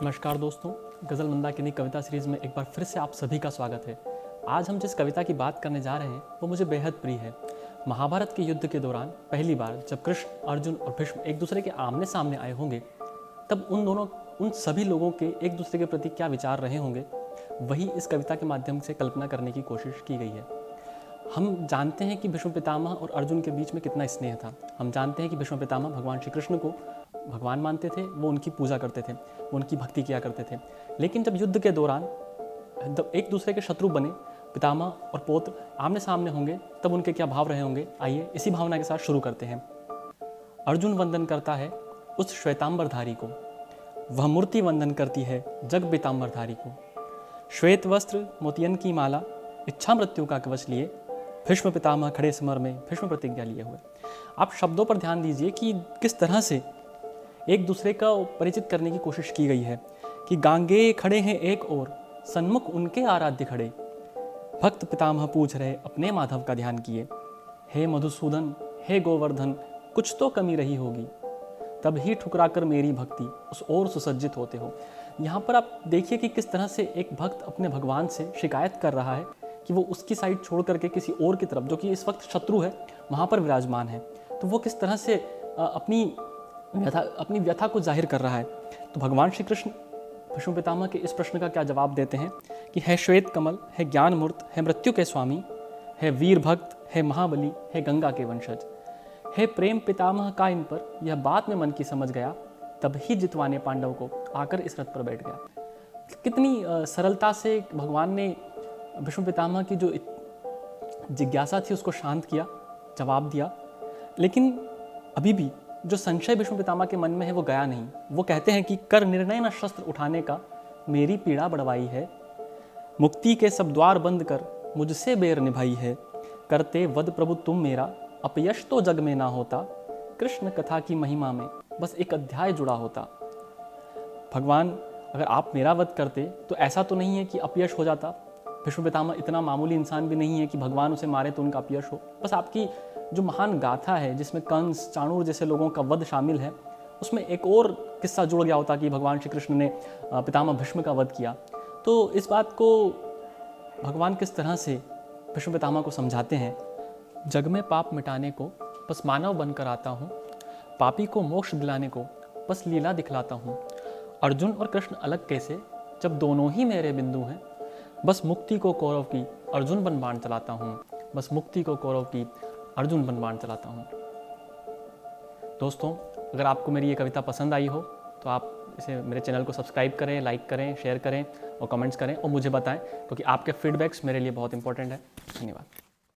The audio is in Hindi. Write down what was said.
नमस्कार दोस्तों, गज़ल मंदाकिनी कविता सीरीज़ में एक बार फिर से आप सभी का स्वागत है। आज हम जिस कविता की बात करने जा रहे हैं वो मुझे बेहद प्रिय है। महाभारत के युद्ध के दौरान पहली बार जब कृष्ण, अर्जुन और भीष्म एक दूसरे के आमने सामने आए होंगे, तब उन सभी लोगों के एक दूसरे के प्रति क्या विचार रहे होंगे, वही इस कविता के माध्यम से कल्पना करने की कोशिश की गई है। हम जानते हैं कि भीष्म पितामह और अर्जुन के बीच में कितना स्नेह था। हम जानते हैं कि भीष्म पितामह भगवान श्री कृष्ण को भगवान मानते थे, वो उनकी पूजा करते थे, वो उनकी भक्ति किया करते थे। लेकिन जब युद्ध के दौरान जब एक दूसरे के शत्रु बने, पितामह और पौत्र आमने सामने होंगे, तब उनके क्या भाव रहे होंगे, आइए इसी भावना के साथ शुरू करते हैं। अर्जुन वंदन करता है उस श्वेतांबरधारी को, वह मूर्ति वंदन करती है जग पीतांबरधारी को। श्वेत वस्त्र मोतियन की माला, इच्छा मृत्यु का कवच लिए, भीष्म पितामह खड़े समर में भीष्म प्रतिज्ञा लिए हुए। आप शब्दों पर ध्यान दीजिए कि किस तरह से एक दूसरे का परिचित करने की कोशिश की गई है कि गांगे खड़े हैं एक और, सन्मुख उनके आराध्य खड़े, भक्त पितामह पूछ रहे अपने माधव का ध्यान किए। हे मधुसूदन, हे गोवर्धन, कुछ तो कमी रही होगी, तब ही ठुकरा कर मेरी भक्ति उस ओर सुसज्जित होते हो। यहाँ पर आप देखिए कि किस तरह से एक भक्त अपने भगवान से शिकायत कर रहा है कि वो उसकी साइड छोड़ करके किसी और की तरफ, जो कि इस वक्त शत्रु है, वहाँ पर विराजमान है। तो वो किस तरह से अपनी व्यथा को जाहिर कर रहा है। तो भगवान श्री कृष्ण भीष्म पितामह के इस प्रश्न का क्या जवाब देते हैं कि है श्वेत कमल, है ज्ञान मूर्त, है मृत्यु के स्वामी, है वीर भक्त, है महाबली, है गंगा के वंशज, है प्रेम पितामह का इन पर, यह बात में मन की समझ गया, तब ही जितवाने पांडव को आकर इस रथ पर बैठ गया। कितनी सरलता से भगवान ने भीष्म पितामह की जो जिज्ञासा थी उसको शांत किया, जवाब दिया। लेकिन अभी भी जो संशय भीष्म पितामह के मन में है वो गया नहीं। वो कहते हैं कि कर निर्णय न शस्त्र उठाने का, मेरी पीड़ा बढ़वाई है, मुक्ति के सब द्वार बंद कर मुझसे बेर निभाई है, करते वध प्रभु तुम मेरा, अपयश तो जग में ना होता, कृष्ण कथा की महिमा में बस एक अध्याय जुड़ा होता। भगवान, अगर आप मेरा वध करते तो ऐसा तो नहीं है कि अपयश हो जाता। भीष्म पितामह इतना मामूली इंसान भी नहीं है कि भगवान उसे मारे तो उनका अपयश हो। बस आपकी जो महान गाथा है जिसमें कंस, चाणूर जैसे लोगों का वध शामिल है, उसमें एक और किस्सा जुड़ गया होता कि भगवान श्री कृष्ण ने पितामह भीष्म का वध किया। तो इस बात को भगवान किस तरह से भीष्म पितामह को समझाते हैं। जग में पाप मिटाने को बस मानव बनकर आता हूँ, पापी को मोक्ष दिलाने को बस लीला दिखलाता हूँ। अर्जुन और कृष्ण अलग कैसे, जब दोनों ही मेरे बिंदु हैं, बस मुक्ति को कौरव की अर्जुन बन बाण चलाता हूँ, बस मुक्ति को कौरव की अर्जुन बन बाण चलाता हूँ। दोस्तों, अगर आपको मेरी ये कविता पसंद आई हो तो आप इसे मेरे चैनल को सब्सक्राइब करें, लाइक करें, शेयर करें और कमेंट्स करें और मुझे बताएं, क्योंकि आपके फीडबैक्स मेरे लिए बहुत इंपॉर्टेंट है। धन्यवाद।